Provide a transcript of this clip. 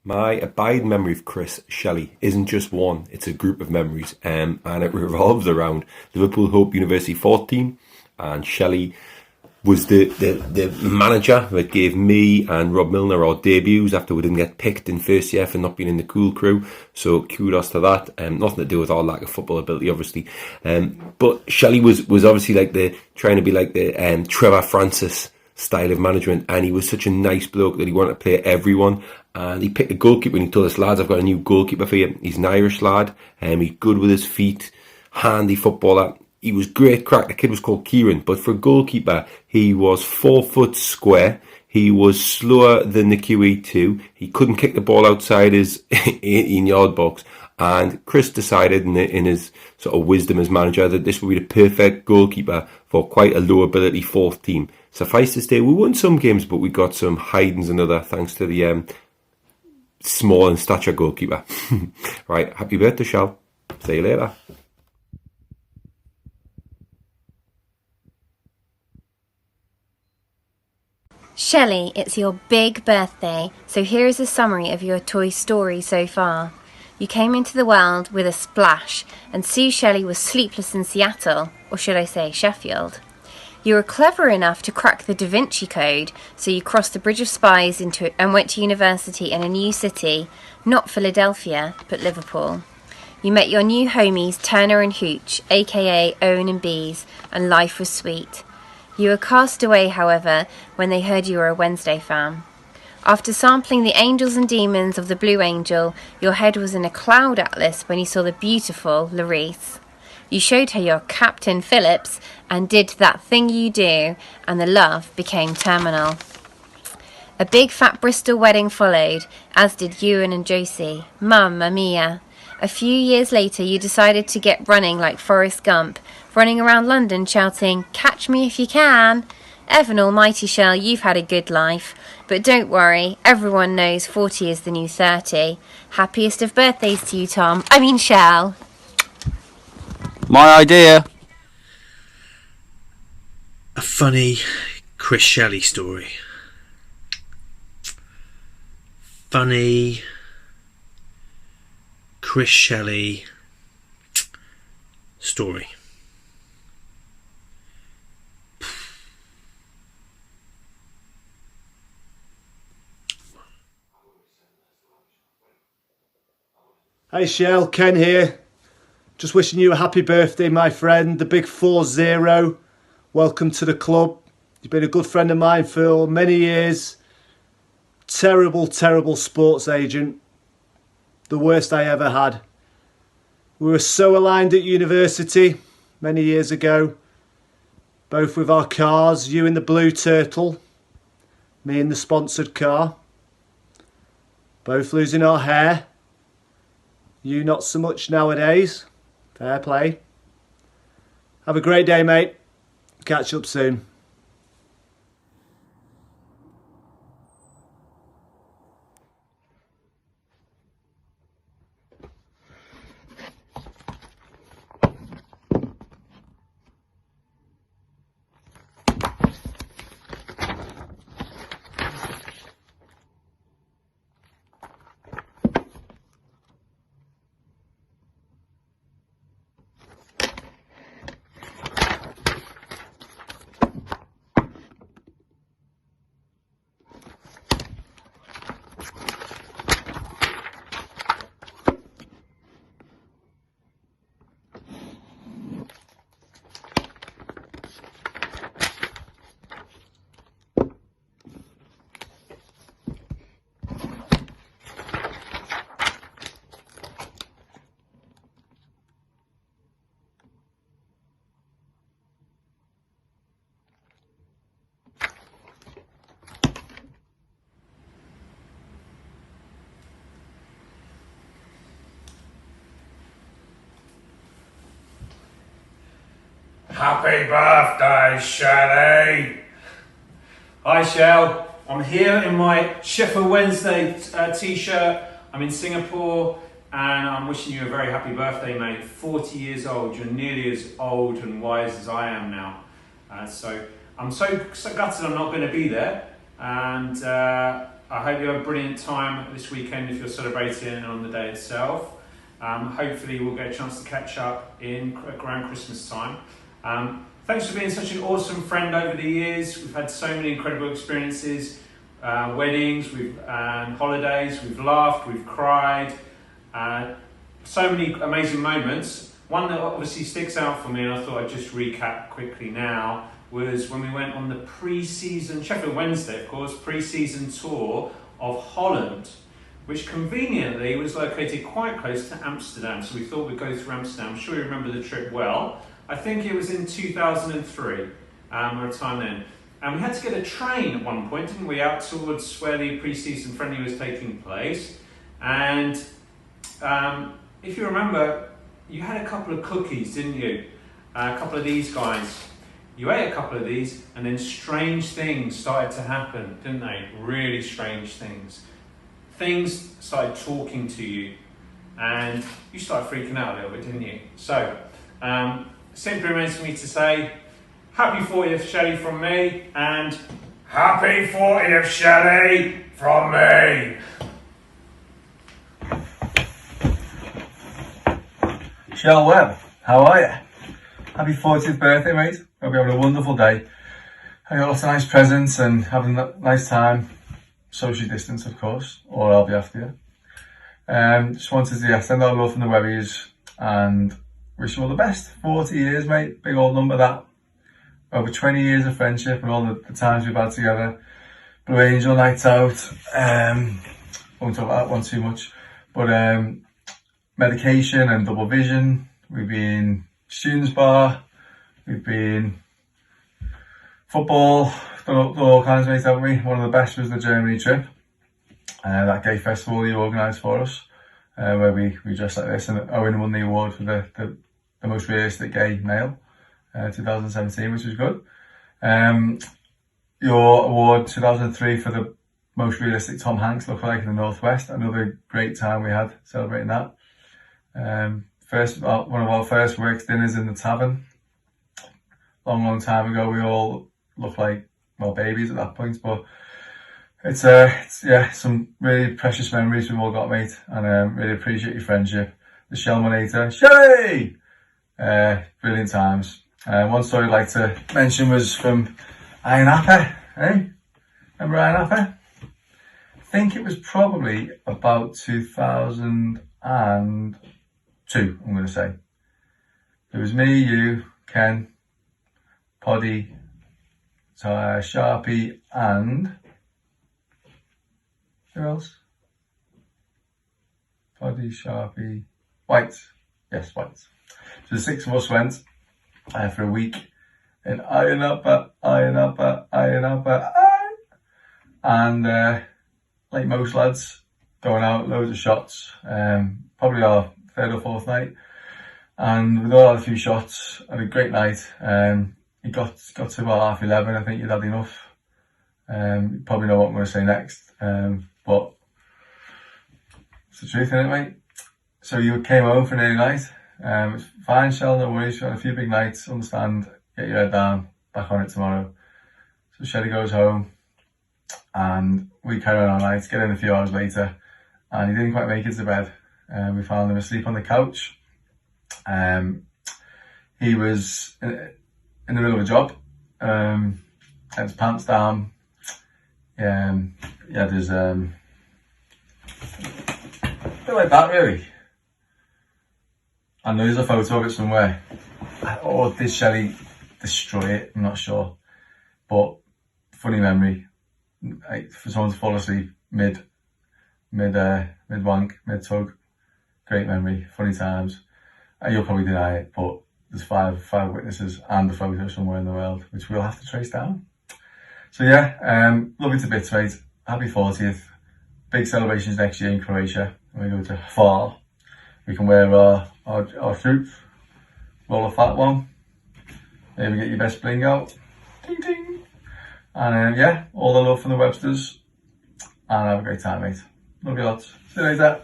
My abiding memory of Chris Shelley isn't just one, it's a group of memories, and it revolves around Liverpool Hope University 4th team. And Shelley was the manager that gave me and Rob Milner our debuts after we didn't get picked in first year for not being in the cool crew. So kudos to that. Nothing to do with our lack of football ability, obviously. But Shelley was obviously like trying to be like the Trevor Francis style of management, and he was such a nice bloke that he wanted to play everyone. And he picked a goalkeeper and he told us, lads, I've got a new goalkeeper for you. He's an Irish lad, he's good with his feet, handy footballer. He was great crack. The kid was called Kieran, but for a goalkeeper, he was 4 foot square. He was slower than the QE2. He couldn't kick the ball outside his 18-yard box. And Chris decided in his sort of wisdom as manager that this would be the perfect goalkeeper for quite a low ability 4th team. Suffice to say, we won some games, but we got some hidings and other thanks to the small in stature goalkeeper. Right, happy birthday, Shell. See you later. Shelley, it's your big birthday, so here is a summary of your Toy Story so far. You came into the world with a splash, and Sue Shelley was sleepless in Seattle, or should I say Sheffield. You were clever enough to crack the Da Vinci Code, so you crossed the Bridge of Spies and went to university in a new city, not Philadelphia, but Liverpool. You met your new homies Turner and Hooch, aka Owen and Bees, and life was sweet. You were cast away, however, when they heard you were a Wednesday fan. After sampling the angels and demons of the Blue Angel, your head was in a cloud atlas when you saw the beautiful Larice. You showed her your Captain Phillips and did that thing you do, and the love became terminal. A big fat Bristol wedding followed, as did Ewan and Josie. Mamma mia. A few years later you decided to get running like Forrest Gump, running around London shouting, "Catch me if you can." Evan almighty Shell, you've had a good life. But don't worry, everyone knows 40 is the new 30. Happiest of birthdays to you, Tom. I mean Shell. My idea. A funny Chris Shelley story. Funny Chris Shelley story. Hey Shell, Ken here. Just wishing you a happy birthday, my friend, the big 40. Welcome to the club. You've been a good friend of mine for many years. Terrible, terrible sports agent. The worst I ever had. We were so aligned at university many years ago. Both with our cars, you in the Blue Turtle, me in the sponsored car. Both losing our hair. You not so much nowadays. Fair play. Have a great day, mate. Catch up soon. Happy birthday, Shelley! Hi Shell, I'm here in my Sheffield Wednesday t-shirt. I'm in Singapore and I'm wishing you a very happy birthday, mate. 40 years old, you're nearly as old and wise as I am now. So I'm so gutted I'm not going to be there, and I I hope you have a brilliant time this weekend if you're celebrating and on the day itself. Hopefully we'll get a chance to catch up around Christmas time. Thanks for being such an awesome friend over the years. We've had so many incredible experiences, weddings, holidays, we've laughed, we've cried, so many amazing moments. One that obviously sticks out for me, and I thought I'd just recap quickly now, was when we went on the pre-season, Sheffield Wednesday of course, pre-season tour of Holland, which conveniently was located quite close to Amsterdam, so we thought we'd go through Amsterdam. I'm sure you remember the trip well. I think it was in 2003, or a time then. And we had to get a train at one point, didn't we, out towards where the pre-season friendly was taking place. And if you remember, you had a couple of cookies, didn't you? A couple of these guys. You ate a couple of these, and then strange things started to happen, didn't they? Really strange things. Things started talking to you, and you started freaking out a little bit, didn't you? So, simply remains for me to say, happy 40th, Shelley, from me, and Happy 40th, Shelley, from me. Shell Webb, how are you? Happy 40th birthday, mate. Hope you're having a wonderful day. I got lots of nice presents and having a nice time. Social distance, of course, or I'll be after you. Just wanted to send out love from the Webbies and wish you all the best. 40 years, mate. Big old number that. Over 20 years of friendship and all the times we've had together. Blue Angel nights out. Won't talk about that one too much. But medication and double vision. We've been students bar. We've been football. Done all kinds of mates, haven't we? One of the best was the Germany trip. That gay festival you organised for us. Where we dressed like this, and Owen won the award for the most realistic gay male, 2017, which was good. Your award 2003 for the most realistic Tom Hanks lookalike in the Northwest. Another great time we had celebrating that. One of our first work dinners in the tavern. Long time ago. We all looked like babies at that point, but it's some really precious memories we've all got, mate, and really appreciate your friendship. The Shellmanator, Shelley! Brilliant times. One story I'd like to mention was from Iron Apper, eh? Remember Iron Apper? I think it was probably about 2002, I'm going to say. It was me, you, Ken, Poddy, Sharpie, and who else? Poddy, Sharpie, White. Yes, White. So the 6 of us went for a week in Iron Upper, and like most lads, going out, loads of shots. Probably our 3rd or 4th night, and we all had a few shots. Had a great night. It got to about 11:30. I think you'd had enough. You probably know what I'm going to say next, but it's the truth, isn't it, mate? So you came home for an early night. It's fine, Shell, no worries. You had a few big nights, understand, get your head down, back on it tomorrow. So Shelley goes home, and we carry on our night, get in a few hours later, and he didn't quite make it to bed. We found him asleep on the couch. He was in the middle of a job, had his pants down. He had his, a bit like that, really. And there's a photo of it somewhere. Or did Shelley destroy it? I'm not sure. But funny memory. Like, for someone to fall asleep mid wank, mid tug. Great memory, funny times. You'll probably deny it, but there's five witnesses and a photo somewhere in the world, which we'll have to trace down. So yeah, love you to bits, mate. Happy 40th. Big celebrations next year in Croatia. When we go to Hvar. We can wear our suits, roll a fat one, maybe get your best bling out. Ding ding. And yeah, all the love from the Websters. And have a great time, mate. Love you lots. See you later.